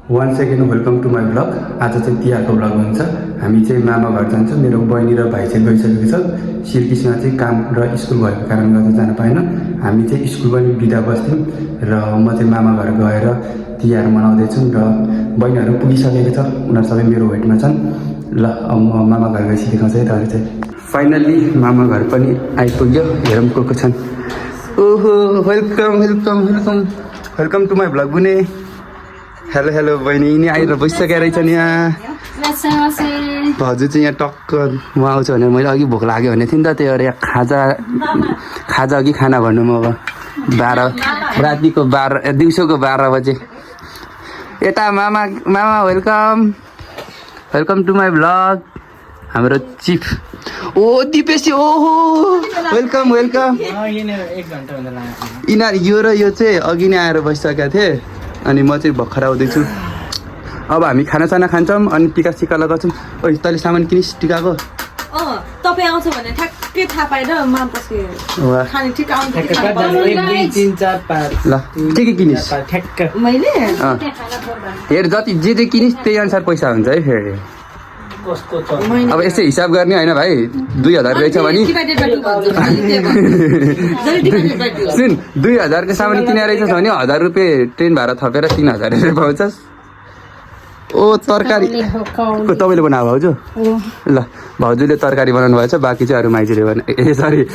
1 second welcome to my vlog. आज चाहिँ तिहारको ब्लग हुन्छ। हामी चाहिँ मामा घर जान्छौँ। मेरो बहिनी र भाइ चाहिँ गइसकेको छ। सिर्किसमा चाहिँ काम र स्कुल भएको कारणले गर्दा जान पाएन। हामी चाहिँ स्कुल पनि बिदा बस्थ्यौँ र म चाहिँ मामा घर गएर तिहार मनाउँदैछु र बहिनीहरू पुगिसकेको छ। उनीहरू सबै मेरो वेटमा छन्। ल अब म मामा घर गएपछि देखाउँछु है तपाईँहरू चाहिँ। फाइनल्ली मामा घर पनि आइपुग्यो। हेरौँ को छन्। ओहो welcome welcome welcome welcome to my vlog बुने। हेलो हेलो बहिनी नि आएर बसिसकेको रहेछ नि यहाँ। भाउजू चाहिँ यहाँ टक्क म आउँछु भने मैले अघि भोक लाग्यो भने थिएँ नि त। त्यही भएर यहाँ खाजा अघि खाना भन्नु म अब 12 रातिको 12 दिउँसोको 12 बजे। यता मामा मामा welcome welcome to my vlog. हाम्रो चिफ ओ दिपेशी ओहो वेलकम वेलकम। यिनीहरू यो र यो चाहिँ अघि नै आएर बसिसकेका थिएँ अनि म चाहिँ भर्खर आउँदैछु। अब हामी खानासाना खान्छौँ अनि टिका सिका लगाउँछौँ। ओ तैँले सामान किनिस् टिकाको? तपाईँ आउँछ भने ठ्याक्कै थाहा पाएर खाने ठिक आउँछ। ल के किनिस्? मैले हेर जति जे किनिस् त्यही अनुसार पैसा हुन्छ है फेरि। अब यसै हिसाब गर्ने होइन भाइ। 2000 रहेछ भने सुन 2000 को सामान किनेर रहेछस् भने 1000 रुपियाँ ट्रेन भाडा थपेर 3000 रुपियाँ पाउँछस्। ओ तरकारी तपाईँले बनाएको भाउजू? ल भाउजूले तरकारी बनाउनु भएछ। बाँकी चाहिँ अरू माइजूले बना ए सरी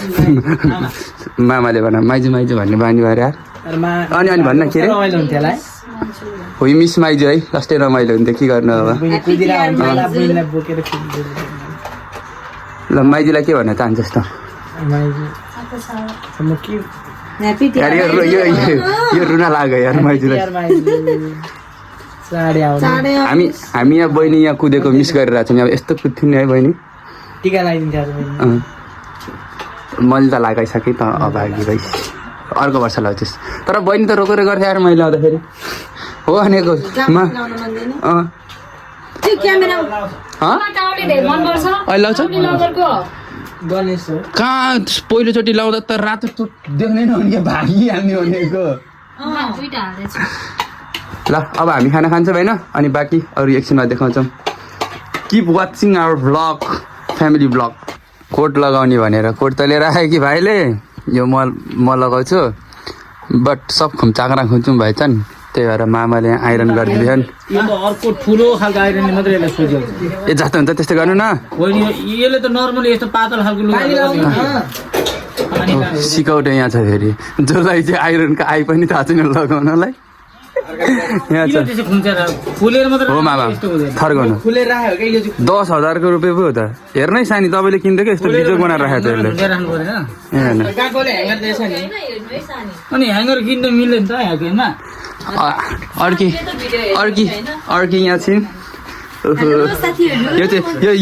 मामाले बना माइजू माइजू भन्ने बानी भएर यार। अनि अनि भन्न के अरे हो मिस माइजू है। लास्टै रमाइलो हुन्थ्यो के गर्नु अब। ल माइजूलाई के भन्न चाहन्छस् त? यो रुना लाग्यो यार माइजूलाई। हामी यहाँ बहिनी यहाँ कुदेको मिस गरिरहेको छौँ। अब यस्तो कुद्थ्यौँ नि है बहिनी। टिका लगाइदिन्छ मैले त लगाइसकेँ त अभागी भाइ। अर्को वर्ष लगाउँछस्। तर बहिनी त रोकेर गर्थ्यो यार मैले आउँदाखेरि। हो भनेको कहाँ पहिलोचोटि लाउँदा त रातो देख्ने नहुने भागिहाल्ने भनेको। ल अब हामी खाना खान्छौँ होइन। अनि बाँकी अरू एकछिनमा देखाउँछौँ। Keep watching our vlog family vlog. Coat लगाउने भनेर कोट त लिएर आयो कि भाइले। यो म लगाउँछु बट सब चाक्रा खुन्छौँ भाइ छन्। त्यही भएर मामाले आइरन गरिदिन्छन्। अर्को ठुलो खालको आइरन मात्रै यसलाई सोझ्याउँछ। ए जस्तो हुन्छ त्यस्तै गर्नु न। यसले त नर्मली यस्तो पातल खालको सिकाउटे यहाँ छ फेरि। जसलाई चाहिँ आइरनको आइ पनि थाहा छैन लगाउनलाई यहाँ छ। हो मामा फर्काउनु 10,000 को रुपियाँ पो हो त। हेर्नै सानी तपाईँले किन्दै यस्तो बिजोग बनाएर राखेको अनि ह्याङ्गर किन्नु मिल्दैन त ह्याङ्गरमा। अर्की यहाँ छिन्।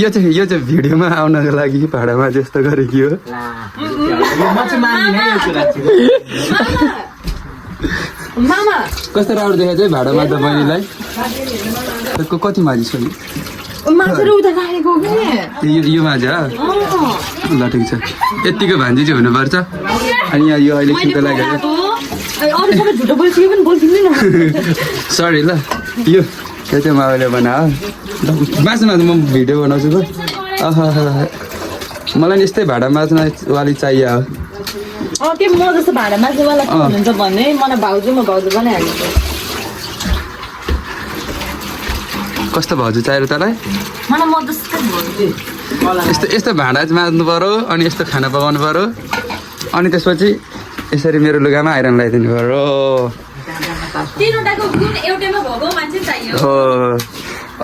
यो चाहिँ भिडियोमा आउनको लागि भाडामा जस्तो गरेकी हो। कस्तो राम्रो देखाएको चाहिँ भाडामा त बहिनीलाई। कति माझिस् नि? यो माझा ल ठिक छ। यत्तिको भान्जी चाहिँ हुनुपर्छ। अनि यहाँ यो अहिले किन्को लागि सरी ल। यो चाहिँ माउले बनायो। माझमा म भिडियो बनाउँछु त। मलाई नि यस्तै भाडा माझ्न वाली चाहियो। म जस्तो भाडा माझ्नेवाला हुनुहुन्छ भने मलाई भाउजू बनाइहाल्छु। कस्तो भाउजू चाहियो तँलाई? यस्तो भाँडा माझ्नु पर्यो अनि यस्तो खाना पकाउनु पर्यो अनि त्यसपछि यसरी मेरो लुगामा आइरन लगाइदिनु पर्यो। हो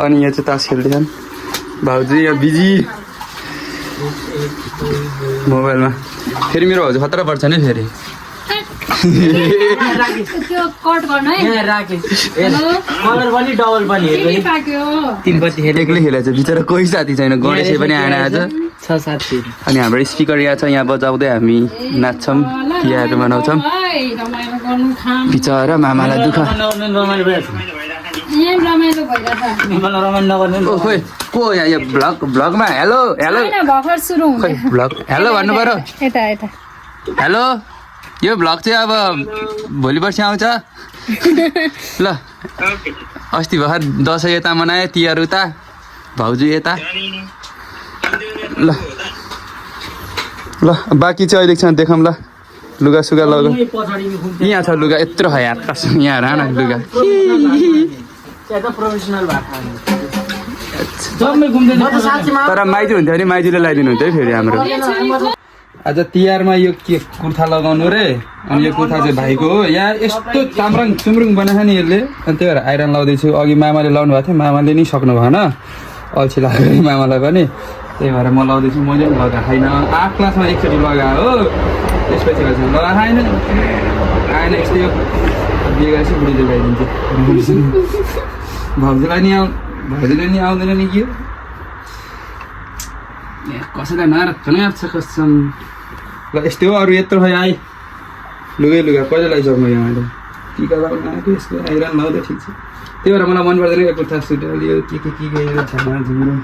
अनि यहाँ चाहिँ तास खेल्दैछन् भाउजू यहाँ बिजी मोबाइलमा। फेरि मेरो भाउजू खतरा पर्छ नि फेरि। एक्लै खेलेको छ बिचरा। कोही साथी छैन। गणेश पनि आएन आज। अनि हाम्रो स्पिकर यहाँ छ। यहाँ बजाउँदै हामी नाच्छौँ तिहार मनाउँछौँ। बिचरा मामालाई दुःख। खोइ को यहाँ ब्लगमा हेलो हेलो ब्लग हेलो भन्नु पर्यो। हेलो यो ब्लग चाहिँ अब भोलि पर्सि आउँछ। ल अस्ति भर्खर दसैँ यता मनायो तिहार उता भाउजू यता ल ल बाँकी चाहिँ अहिलेसम्म देखाउँ ल लुगा सुगा लग यहाँ छ लुगा यत्रो है हात यहाँ हेर न लुगा तर माइजू हुन्थ्यो भने माइजूले लगाइदिनु हुन्थ्यो है फेरि हाम्रो आज तिहारमा यो के कुर्ता लगाउनु रे अनि यो कुर्ता चाहिँ भाइको हो यहाँ यस्तो चाम्रङ चुम्रुङ बनाएको नि यसले अनि त्यही भएर आइरन लाउँदैछु अघि मामाले लाउनु भएको थियो मामाले नि सक्नु भएन अल्छी लाग्यो मामालाई पनि त्यही भएर म लाउँदैछु मैले पनि लगाएको छैन 8 क्लासमा एकचोटि लगायो हो त्यसपछि लगाएन आएन यस्तै हो बिहे गरेपछि बुढीले लगाइदिन्छु भाउजूलाई नि भाउजूले नि आउँदैन नि के कसैलाई नराख्छ कसम ल यस्तै हो अरू यत्रो खै आइ लुगा कहिले लगाइसक्नु यहाँ अहिले टिका लगाउनु आएको यस्तो आइरन लाउँदै ठिक छ त्यही भएर मलाई मन पर्दैन यो कुर्ता सुट लियो के छामा झुम्रो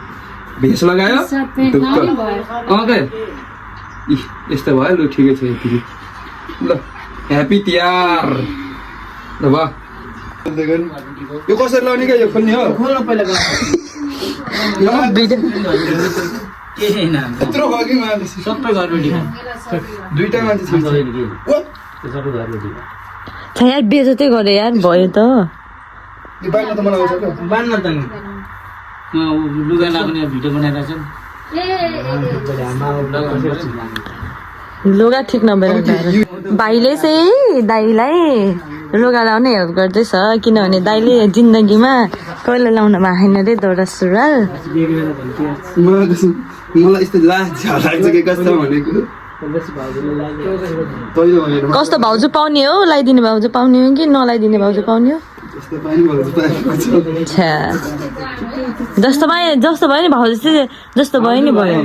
भेष लगायो के यस्तो भयो लु ठिकै छ यति ल ह्याप्पी तिहार ल भयो यो कसरी लाउने क्या यो खोल्ने हो यत्रो भयो कि सबै घरबेटी दुईटा मान्छे यार बेजतै गरे यार भयो त बाँध्न त मलाई आउँछ क्या बाँध्न त नि लुगा लाग्ने भिडियो बनाइरहेको लुगा ठिक नभएर भाइले चाहिँ दाइलाई लुगा लाउने हेल्प गर्दैछ किनभने दाइले जिन्दगीमा कहिले लाउनु भएको छैन रे दौरा सुरुवाल मलाई यस्तो लाग्छ कि कस्तो भनेको कस्तो भाउजू पाउने हो लगाइदिने भाउजू पाउने हो कि नलाइदिने भाउजू पाउने हो छ्या जस्तो भयो नि भाउजू चाहिँ जस्तो भयो नि भयो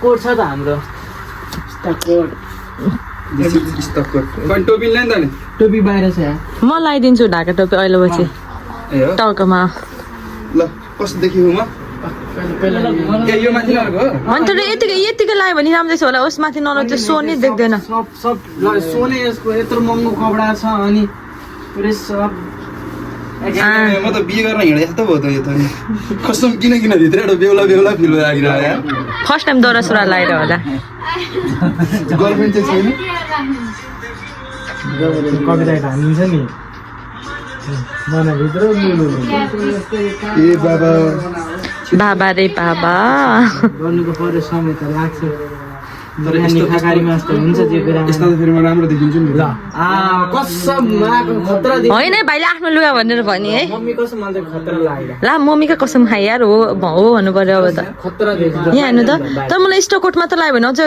कोड छ त हाम्रो टोपी ल्याइन त नि टोपी बाहिर छ म लगाइदिन्छु ढाका टोपी अहिले पछि टाउकोमा ल कस्तो देखियो म यो माथि लगाएको अन्त यतिकै लगायो भने राम्रै छ होला उस माथि नलाउ त्यो सोनै देख्दैन सब सोने यसको यत्रो महँगो कपडा छ अनि पुरै सब म त बिहे गर्न हिँडे जस्तो भयो त यो त कस्तो किन भित्र एउटा बेहुला फिल लागिरहेको यार फर्स्ट टाइम दौरा सुरुवाल लगाएर होला गर्लफ्रेन्ड चाहिँ छैन कपिराइट हानिन्छ नि मनभित्र ए बाबा बाबा रे बाबा गर्नुको पर्यो समय त लाग्छ हुन्छ यस्तो त फेरि म राम्रो देखिन्छु नि कसम खतरा होइन भाइले आफ्नो लुगा भनेर भने है मम्मी कसम मलाई खतरा लाग्यो ला मम्मीका कसम खाइ यार हो भन्नु पर्यो अब त खतरा देखिन्छ यहाँ हेर्नु त तर मलाई स्टोकोटमा त लाग्यो भने अझ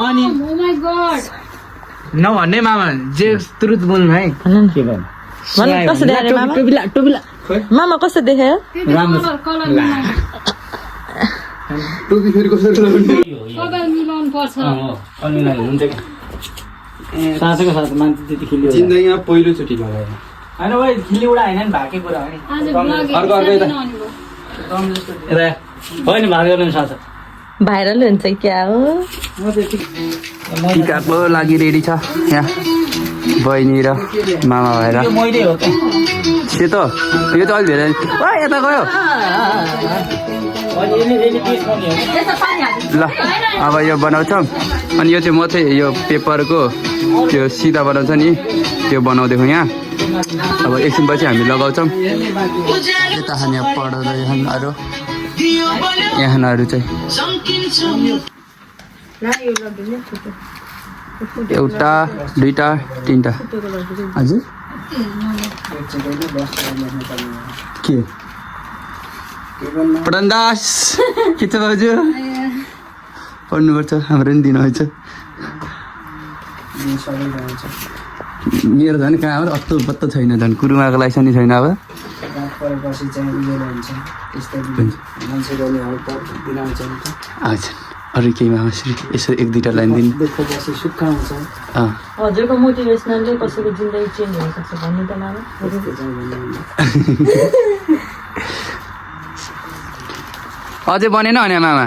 अनि नभन्ने मामा जे तुरुत बोल्नु है के भन्नु मलाई कस्तो देखायो मामा टोपिला मामा कस्तो देखायो राम्रो टोपी फेरि कसरी लगाउने साँचोको साथ मान्छे त्यति खिल्ली जिन्दगीमा पहिलोचोटि लगायो होइन भाइ खिल्ली उडा होइन नि भाकै कुरा हो नि अर्को यता होइन भाग गर्नु साथ भाइरल हुन्छ क्या हो टिकाको लागि रेडी छ यहाँ बहिनी र मामा भएर मैले हो त सेतो यो त अलि धेरै यता गयो ल अब यो बनाउँछौँ अनि यो चाहिँ म चाहिँ यो पेपरको त्यो सिधा बनाउँछ नि त्यो बनाउँदैछौँ यहाँ अब एकछिनपछि हामी लगाउँछौँ यता खाने पढाउँदै यहाँहरू चाहिँ एउटा दुईटा तिनटा हजुर के पढन्दास के छ भाउजू पढ्नुपर्छ हाम्रो नि दिनुहुन्छ मेरो झन् कहाँ हो अत्तो पत्तो छैन झन् कुरुमाको लाइसेन्स नि छैन अब हजुर अरू केही मामाश्री यसो एक दुईवटा लाइन दिनु हजुरको मोटिभेसनलले कसैको जिन्दगी चेन्ज हुन सक्छ भन्नु त मामा अझै बनेन भने मामा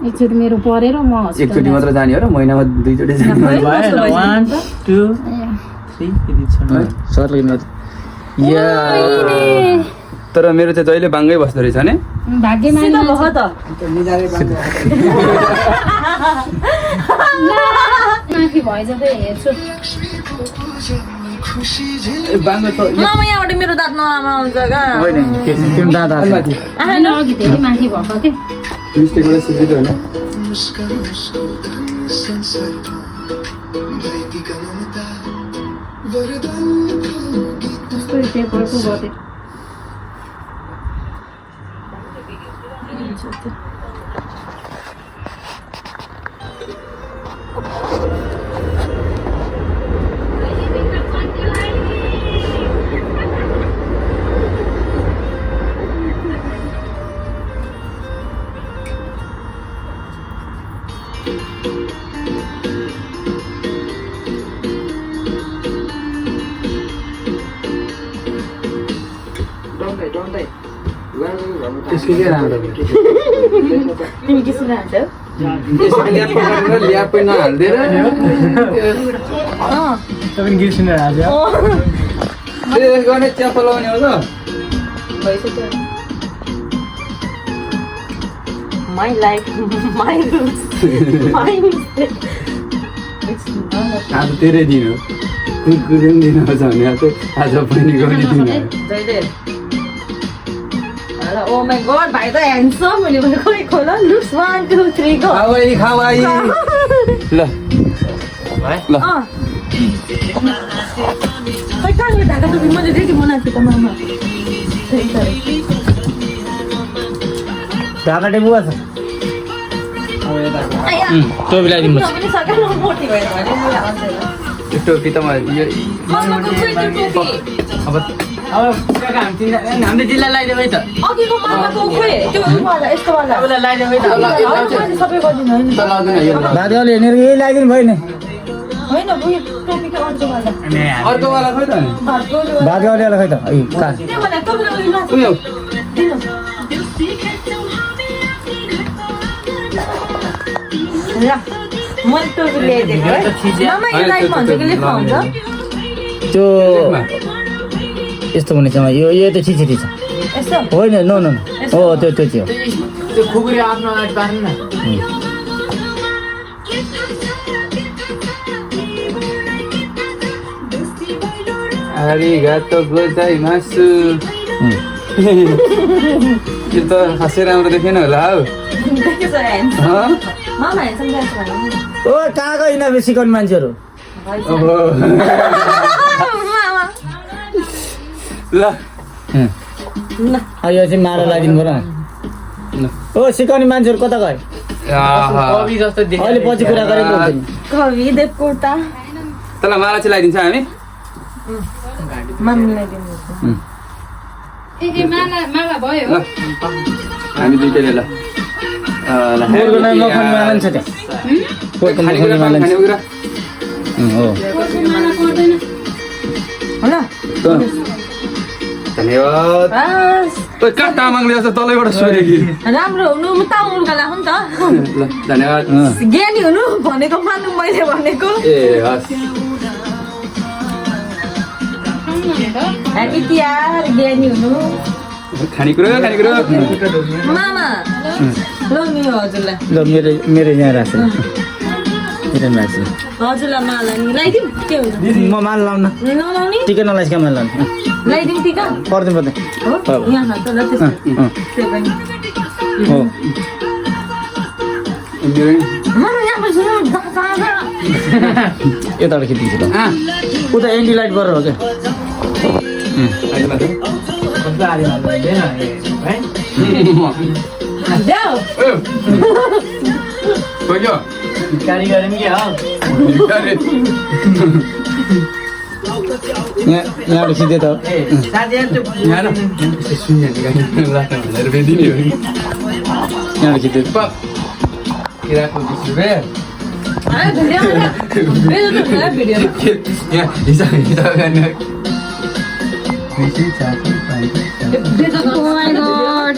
एकचोटि मेरो परेर म एकचोटि मात्र जाने हो र महिनामा 2 चोटि जाने हो? 1 2 3 यति छ सरले मेरो या तर मेरो चाहिँ जहिले बाङ्गै बस्दो रहेछ नि भाग्यमानी सिधा भयो त माथि भए जतै हेर्छु बाङ्गो त मामा यहाँबाट मेरो दाँत नराम्रो आउँछ क्या होइन तिम्रो दादा माथि होइन अघि धेरै माथि भएको के मिस्टेकबाट सिक्दै होइन कस्तो पेपरको गरे त्यसको के राम्रो तिमी के सुनाउँछौ ल्यापै नहालिदिएर तपाईँ गीत सुनेर आज गर्ने च्यापो लगाउने हो त भइसक्यो my life my rules my mistake आज तेरै दिन हो कुकुर पनि दिन आउँछ भने आज पनि गर्ने दिन हो जहिले ओ माई गॉड भाइ त ह्यान्डसम मैले भने खोइ खोल लुक्स 1 2 3 गो खावाई ल ल खै कहाँ गयो ढाका टोपी मैले रेडी बनाएको थिएँ त मामा ढाका टेबु छ टोपी लगाइदिनु पर्छ पनि सकाल मोटी भयो भने मलाई आउँदैन त्यो टोपी त मलाई यो अब हामीले जिल्ला लगाइदियो है त अघिको मामाको खोइ त्यो वाला यस्तो वाला लगाइदियो है मैले सबै गरिदिनु होइन त लाग्दैन यो दाजुले हेर्ने यही लगाइदिनु भयो नि होइन उयो टोपीको अर्को वाला अर्को वाला खोइ त नि दाजुले खै त त्यो वाला तपाईँले उयो लान्छ उयो दिनु ल मैले टोपी ल्याइदिएको है मामा यो लाइटमा हुन्छ कि लेखमा हुन्छ त्यो यस्तो हुने चाहिँ यो त छिछि छ यस्तो होइन नो नो हो त्यो चाहिँ हो त्यो खुकुरी आफ्नो अगाडि पार्नु न आरिगातो गोजाइमासु यो त खासै राम्रो देखेन होला हौ देखेछ ह्यान्डसम मामा ह्यान्डसम जान्छ भने ओ कहाँ गयो यिनीहरू सिकाउने मान्छेहरू ओहो मामा ल यो चाहिँ माला लगाइदिनु पर्यो ओ सिकाउने मान्छेहरू कता गयो कवि जस्तो देख्यो अहिले पछि कुरा गरेको हुन्छ नि कवि देवकोटा तँलाई माला चाहिँ लगाइदिन्छ हामी मामीलाई दिनु ए माला माला भयो ल हामी दुइटैले ल पोहोरको नाम मखनी माला नि छ त्यहाँ पोहोरको मखनी माला नि छ खानेकुरा हो माला पर्दैन होला धन्यवाद बस ओइ कहाँ तामाङले जस्तो तलैबाट सोरे कि राम्रो हुनु म तामुलका लाग्नु नि त ल धन्यवाद ज्ञानी हुनु भनेको मान्नु मैले भनेको ए हस् ह्याप्पी तिहार ज्ञानी हुनु खानेकुरा मामा ल मेरो हजुरलाई ल मेरो यहाँ राख्छु मेरो राख्छु हजुरलाई माला नि लगाइदिउँ के हुन्छ म माला लाउन नलाउने टिका नलाइस कहाँ माला लाउनु लगाइदिउँ टिका पर्दैन पर्दैन हो यहाँ त ल त्यस्तो त्यो पनि हो मेरो मामा यहाँ बस्नु यताबाट खिचिदिन्छु ल उता एन्टी लाइट गरेर हो क्या देऊ खोज्यो कारिगर पनि के हो यहाँबाट खिच्दै त ए साथीहरु त्यो यहाँ न सुन्ने भनेर बेदिने हो यहाँबाट खिच्दै किराको 20 रुपैयाँ भिडियो यहाँ हिसाब गर्ने Oh my god.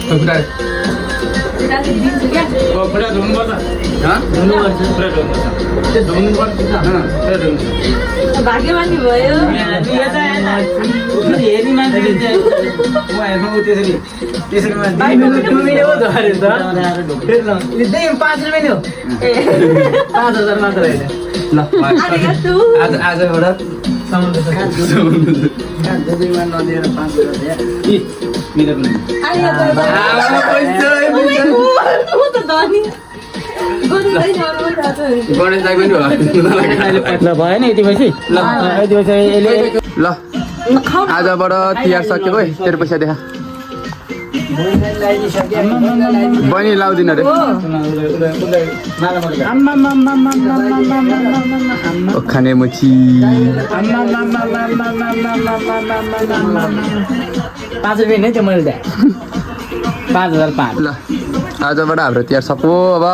खुट्टा धुनुपर्छ भाग्यमानी भयो हेरी मान्छे त्यसरी 5 रुपियाँ नि हो 5,000 मात्र होइन ल आजबाट नदिएर गणेश दाई पनि ल भएन यति पैसा यति पैसा ल आजबाट तिहार सक्यो है तेरो पैसा देखा बहिनी लाउँदिन अरे खाने मच्छी 5 रुपियाँ नै थियो मैले त्यहाँ 5,005 ल आजबाट हाम्रो तिहार सक्यो अब